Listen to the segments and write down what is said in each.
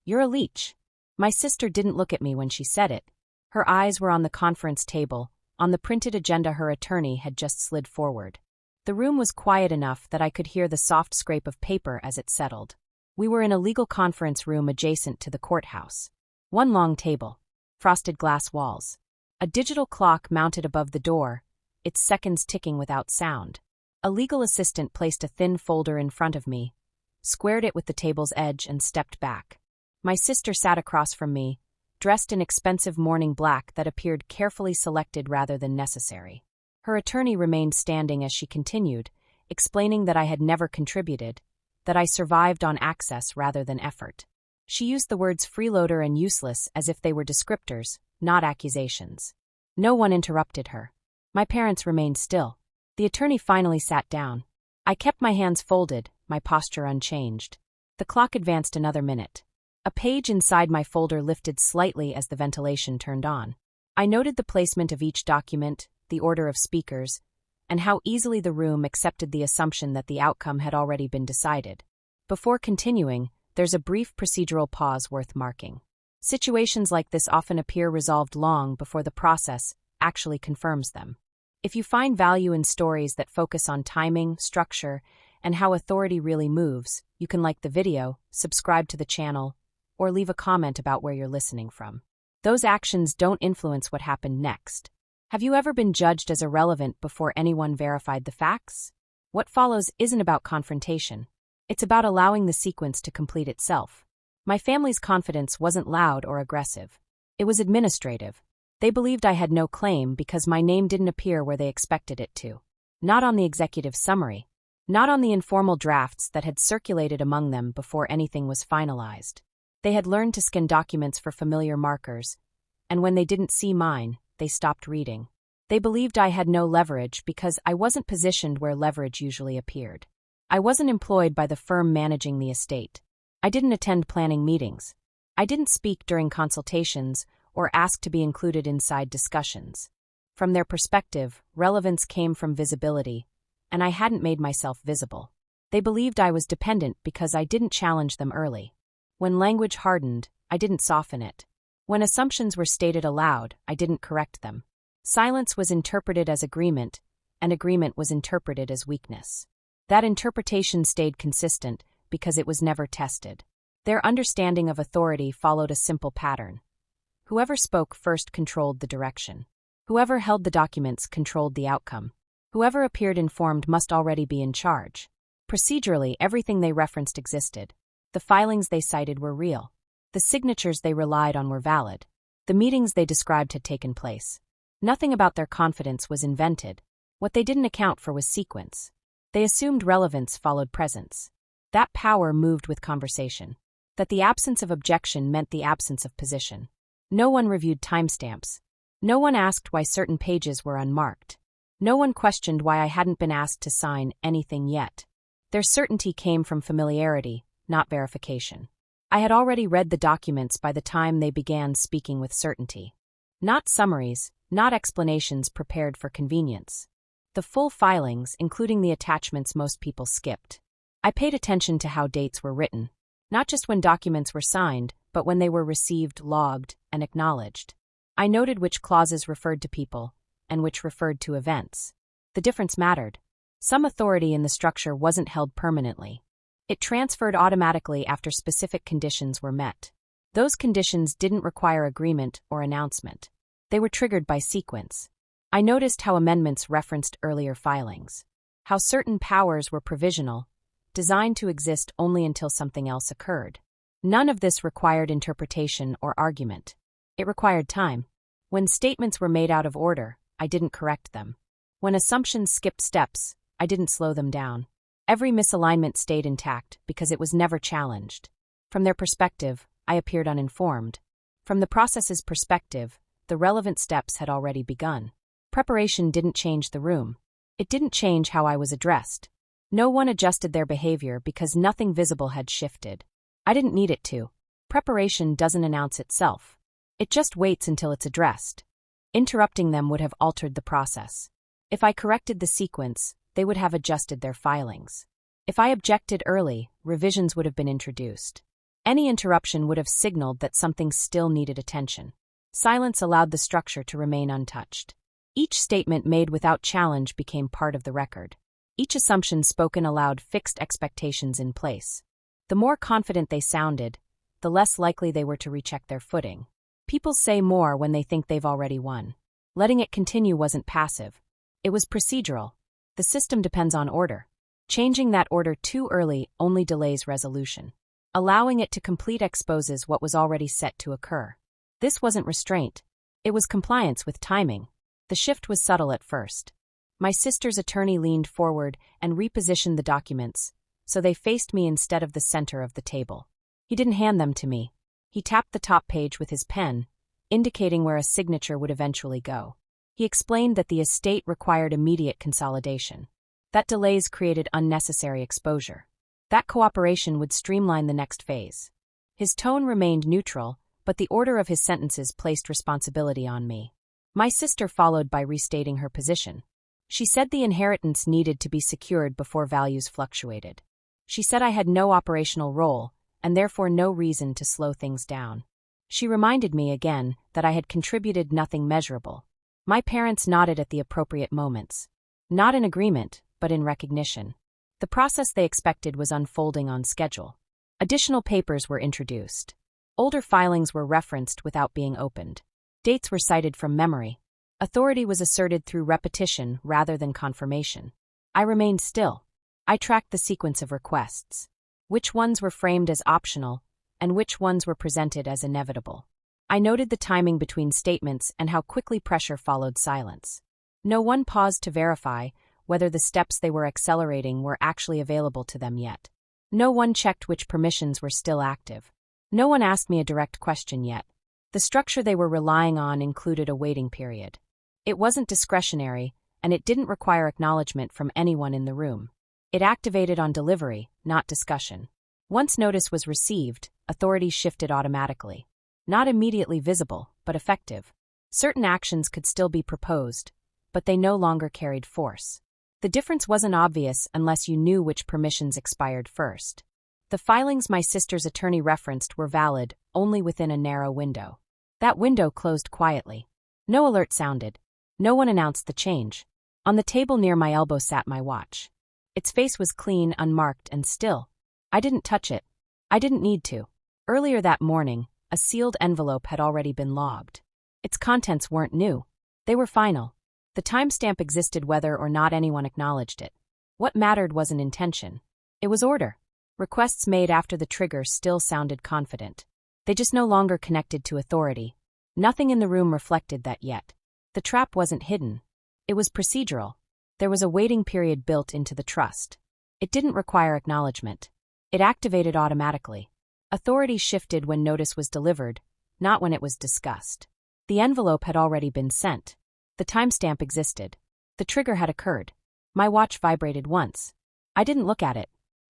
"You're a leech." My sister didn't look at me when she said it. Her eyes were on the conference table, on the printed agenda her attorney had just slid forward. The room was quiet enough that I could hear the soft scrape of paper as it settled. We were in a legal conference room adjacent to the courthouse. One long table. Frosted glass walls. A digital clock mounted above the door, its seconds ticking without sound. A legal assistant placed a thin folder in front of me, squared it with the table's edge and stepped back. My sister sat across from me, dressed in expensive morning black that appeared carefully selected rather than necessary. Her attorney remained standing as she continued, explaining that I had never contributed, that I survived on access rather than effort. She used the words freeloader and useless as if they were descriptors, not accusations. No one interrupted her. My parents remained still. The attorney finally sat down. I kept my hands folded, my posture unchanged. The clock advanced another minute. A page inside my folder lifted slightly as the ventilation turned on. I noted the placement of each document, the order of speakers, and how easily the room accepted the assumption that the outcome had already been decided. Before continuing, there's a brief procedural pause worth marking. Situations like this often appear resolved long before the process actually confirms them. If you find value in stories that focus on timing, structure, and how authority really moves, you can like the video, subscribe to the channel, or leave a comment about where you're listening from. Those actions don't influence what happened next. Have you ever been judged as irrelevant before anyone verified the facts? What follows isn't about confrontation. It's about allowing the sequence to complete itself. My family's confidence wasn't loud or aggressive. It was administrative. They believed I had no claim because my name didn't appear where they expected it to. Not on the executive summary. Not on the informal drafts that had circulated among them before anything was finalized. They had learned to scan documents for familiar markers, and when they didn't see mine, they stopped reading. They believed I had no leverage because I wasn't positioned where leverage usually appeared. I wasn't employed by the firm managing the estate. I didn't attend planning meetings. I didn't speak during consultations or ask to be included inside discussions. From their perspective, relevance came from visibility, and I hadn't made myself visible. They believed I was dependent because I didn't challenge them early. When language hardened, I didn't soften it. When assumptions were stated aloud, I didn't correct them. Silence was interpreted as agreement, and agreement was interpreted as weakness. That interpretation stayed consistent because it was never tested. Their understanding of authority followed a simple pattern. Whoever spoke first controlled the direction. Whoever held the documents controlled the outcome. Whoever appeared informed must already be in charge. Procedurally, everything they referenced existed. The filings they cited were real. The signatures they relied on were valid. The meetings they described had taken place. Nothing about their confidence was invented. What they didn't account for was sequence. They assumed relevance followed presence. That power moved with conversation. That the absence of objection meant the absence of position. No one reviewed timestamps. No one asked why certain pages were unmarked. No one questioned why I hadn't been asked to sign anything yet. Their certainty came from familiarity, not verification. I had already read the documents by the time they began speaking with certainty. Not summaries, not explanations prepared for convenience. The full filings, including the attachments most people skipped. I paid attention to how dates were written. Not just when documents were signed, but when they were received, logged, and acknowledged. I noted which clauses referred to people, and which referred to events. The difference mattered. Some authority in the structure wasn't held permanently. It transferred automatically after specific conditions were met. Those conditions didn't require agreement or announcement. They were triggered by sequence. I noticed how amendments referenced earlier filings. How certain powers were provisional, designed to exist only until something else occurred. None of this required interpretation or argument. It required time. When statements were made out of order, I didn't correct them. When assumptions skipped steps, I didn't slow them down. Every misalignment stayed intact because it was never challenged. From their perspective, I appeared uninformed. From the process's perspective, the relevant steps had already begun. Preparation didn't change the room. It didn't change how I was addressed. No one adjusted their behavior because nothing visible had shifted. I didn't need it to. Preparation doesn't announce itself. It just waits until it's addressed. Interrupting them would have altered the process. If I corrected the sequence, they would have adjusted their filings. If I objected early, revisions would have been introduced. Any interruption would have signaled that something still needed attention. Silence allowed the structure to remain untouched. Each statement made without challenge became part of the record. Each assumption spoken allowed fixed expectations in place. The more confident they sounded, the less likely they were to recheck their footing. People say more when they think they've already won. Letting it continue wasn't passive. It was procedural. The system depends on order. Changing that order too early only delays resolution. Allowing it to complete exposes what was already set to occur. This wasn't restraint. It was compliance with timing. The shift was subtle at first. My sister's attorney leaned forward and repositioned the documents, so they faced me instead of the center of the table. He didn't hand them to me. He tapped the top page with his pen, indicating where a signature would eventually go. He explained that the estate required immediate consolidation. That delays created unnecessary exposure. That cooperation would streamline the next phase. His tone remained neutral, but the order of his sentences placed responsibility on me. My sister followed by restating her position. She said the inheritance needed to be secured before values fluctuated. She said I had no operational role, and therefore no reason to slow things down. She reminded me again that I had contributed nothing measurable. My parents nodded at the appropriate moments. Not in agreement, but in recognition. The process they expected was unfolding on schedule. Additional papers were introduced. Older filings were referenced without being opened. Dates were cited from memory. Authority was asserted through repetition rather than confirmation. I remained still. I tracked the sequence of requests. Which ones were framed as optional, and which ones were presented as inevitable. I noted the timing between statements and how quickly pressure followed silence. No one paused to verify whether the steps they were accelerating were actually available to them yet. No one checked which permissions were still active. No one asked me a direct question yet. The structure they were relying on included a waiting period. It wasn't discretionary, and it didn't require acknowledgement from anyone in the room. It activated on delivery, not discussion. Once notice was received, authority shifted automatically. Not immediately visible, but effective. Certain actions could still be proposed, but they no longer carried force. The difference wasn't obvious unless you knew which permissions expired first. The filings my sister's attorney referenced were valid only within a narrow window. That window closed quietly. No alert sounded. No one announced the change. On the table near my elbow sat my watch. Its face was clean, unmarked, and still. I didn't touch it. I didn't need to. Earlier that morning, a sealed envelope had already been logged. Its contents weren't new. They were final. The timestamp existed whether or not anyone acknowledged it. What mattered wasn't intention. It was order. Requests made after the trigger still sounded confident. They just no longer connected to authority. Nothing in the room reflected that yet. The trap wasn't hidden. It was procedural. There was a waiting period built into the trust. It didn't require acknowledgement. It activated automatically. Authority shifted when notice was delivered, not when it was discussed. The envelope had already been sent. The timestamp existed. The trigger had occurred. My watch vibrated once. I didn't look at it.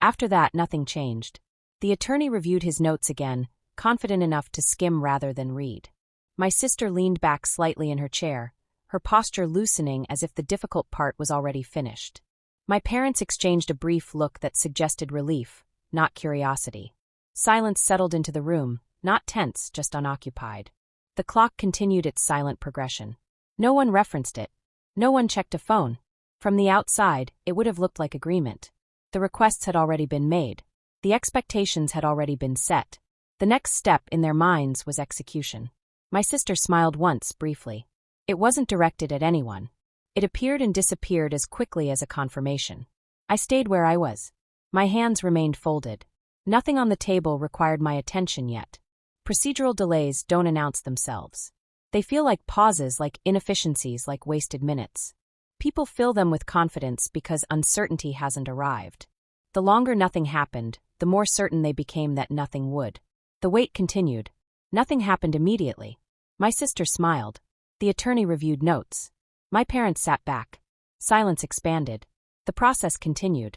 After that, nothing changed. The attorney reviewed his notes again, confident enough to skim rather than read. My sister leaned back slightly in her chair, her posture loosening as if the difficult part was already finished. My parents exchanged a brief look that suggested relief, not curiosity. Silence settled into the room, not tense, just unoccupied. The clock continued its silent progression. No one referenced it. No one checked a phone. From the outside, it would have looked like agreement. The requests had already been made. The expectations had already been set. The next step in their minds was execution. My sister smiled once, briefly. It wasn't directed at anyone. It appeared and disappeared as quickly as a confirmation. I stayed where I was. My hands remained folded. Nothing on the table required my attention yet. Procedural delays don't announce themselves. They feel like pauses, like inefficiencies, like wasted minutes. People fill them with confidence because uncertainty hasn't arrived. The longer nothing happened, the more certain they became that nothing would. The wait continued. Nothing happened immediately. My sister smiled. The attorney reviewed notes. My parents sat back. Silence expanded. The process continued.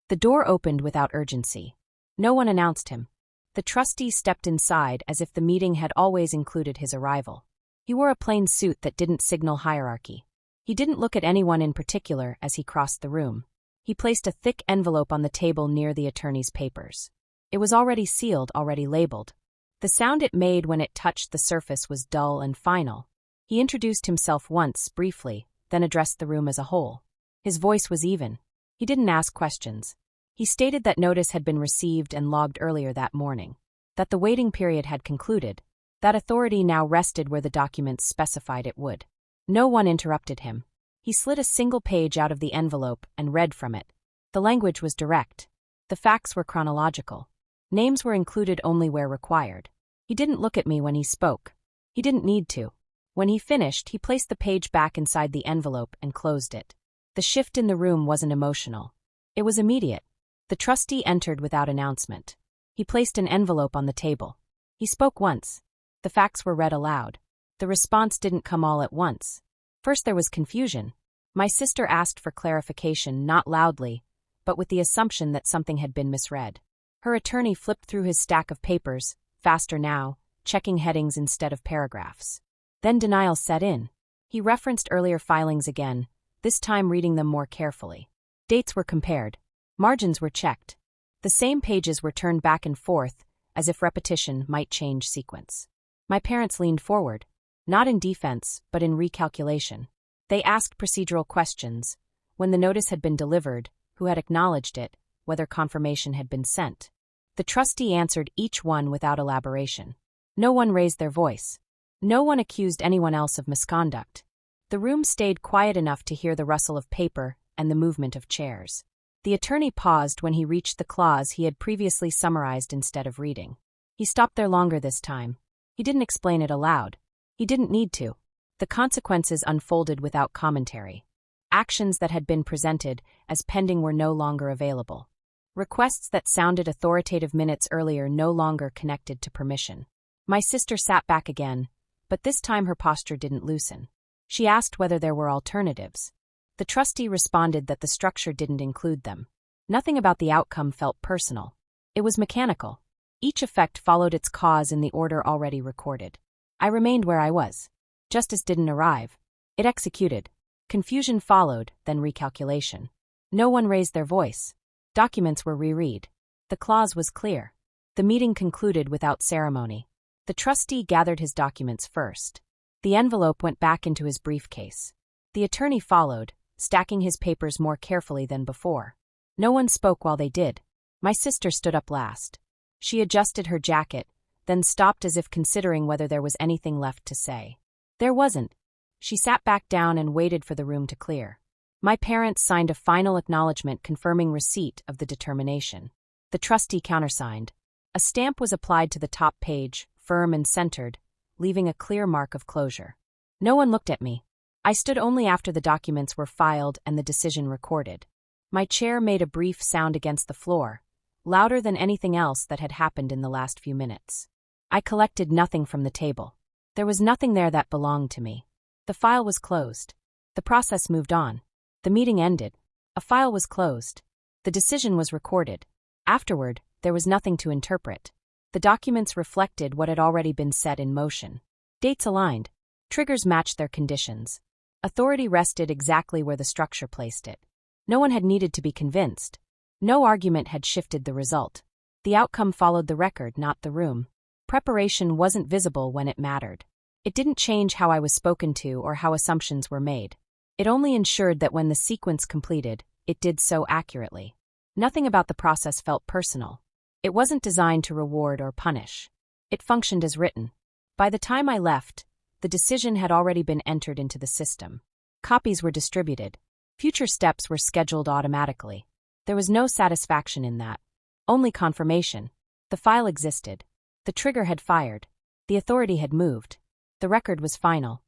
The door opened without urgency. No one announced him. The trustee stepped inside as if the meeting had always included his arrival. He wore a plain suit that didn't signal hierarchy. He didn't look at anyone in particular as he crossed the room. He placed a thick envelope on the table near the attorney's papers. It was already sealed, already labeled. The sound it made when it touched the surface was dull and final. He introduced himself once, briefly, then addressed the room as a whole. His voice was even. He didn't ask questions. He stated that notice had been received and logged earlier that morning, that the waiting period had concluded, that authority now rested where the documents specified it would. No one interrupted him. He slid a single page out of the envelope and read from it. The language was direct. The facts were chronological. Names were included only where required. He didn't look at me when he spoke. He didn't need to. When he finished, he placed the page back inside the envelope and closed it. The shift in the room wasn't emotional. It was immediate. The trustee entered without announcement. He placed an envelope on the table. He spoke once. The facts were read aloud. The response didn't come all at once. First there was confusion. My sister asked for clarification, not loudly, but with the assumption that something had been misread. Her attorney flipped through his stack of papers, faster now, checking headings instead of paragraphs. Then denial set in. He referenced earlier filings again, this time reading them more carefully. Dates were compared. Margins were checked. The same pages were turned back and forth, as if repetition might change sequence. My parents leaned forward, not in defense, but in recalculation. They asked procedural questions. When the notice had been delivered, who had acknowledged it, whether confirmation had been sent. The trustee answered each one without elaboration. No one raised their voice. No one accused anyone else of misconduct. The room stayed quiet enough to hear the rustle of paper and the movement of chairs. The attorney paused when he reached the clause he had previously summarized instead of reading. He stopped there longer this time. He didn't explain it aloud. He didn't need to. The consequences unfolded without commentary. Actions that had been presented as pending were no longer available. Requests that sounded authoritative minutes earlier no longer connected to permission. My sister sat back again, but this time her posture didn't loosen. She asked whether there were alternatives. The trustee responded that the structure didn't include them. Nothing about the outcome felt personal. It was mechanical. Each effect followed its cause in the order already recorded. I remained where I was. Justice didn't arrive. It executed. Confusion followed, then recalculation. No one raised their voice. Documents were reread. The clause was clear. The meeting concluded without ceremony. The trustee gathered his documents first. The envelope went back into his briefcase. The attorney followed, stacking his papers more carefully than before. No one spoke while they did. My sister stood up last. She adjusted her jacket, then stopped as if considering whether there was anything left to say. There wasn't. She sat back down and waited for the room to clear. My parents signed a final acknowledgement confirming receipt of the determination. The trustee countersigned. A stamp was applied to the top page, firm and centered, leaving a clear mark of closure. No one looked at me. I stood only after the documents were filed and the decision recorded. My chair made a brief sound against the floor, louder than anything else that had happened in the last few minutes. I collected nothing from the table. There was nothing there that belonged to me. The file was closed. The process moved on. The meeting ended. A file was closed. The decision was recorded. Afterward, there was nothing to interpret. The documents reflected what had already been set in motion. Dates aligned. Triggers matched their conditions. Authority rested exactly where the structure placed it. No one had needed to be convinced. No argument had shifted the result. The outcome followed the record, not the room. Preparation wasn't visible when it mattered. It didn't change how I was spoken to or how assumptions were made. It only ensured that when the sequence completed, it did so accurately. Nothing about the process felt personal. It wasn't designed to reward or punish. It functioned as written. By the time I left, the decision had already been entered into the system. Copies were distributed. Future steps were scheduled automatically. There was no satisfaction in that. Only confirmation. The file existed. The trigger had fired. The authority had moved. The record was final.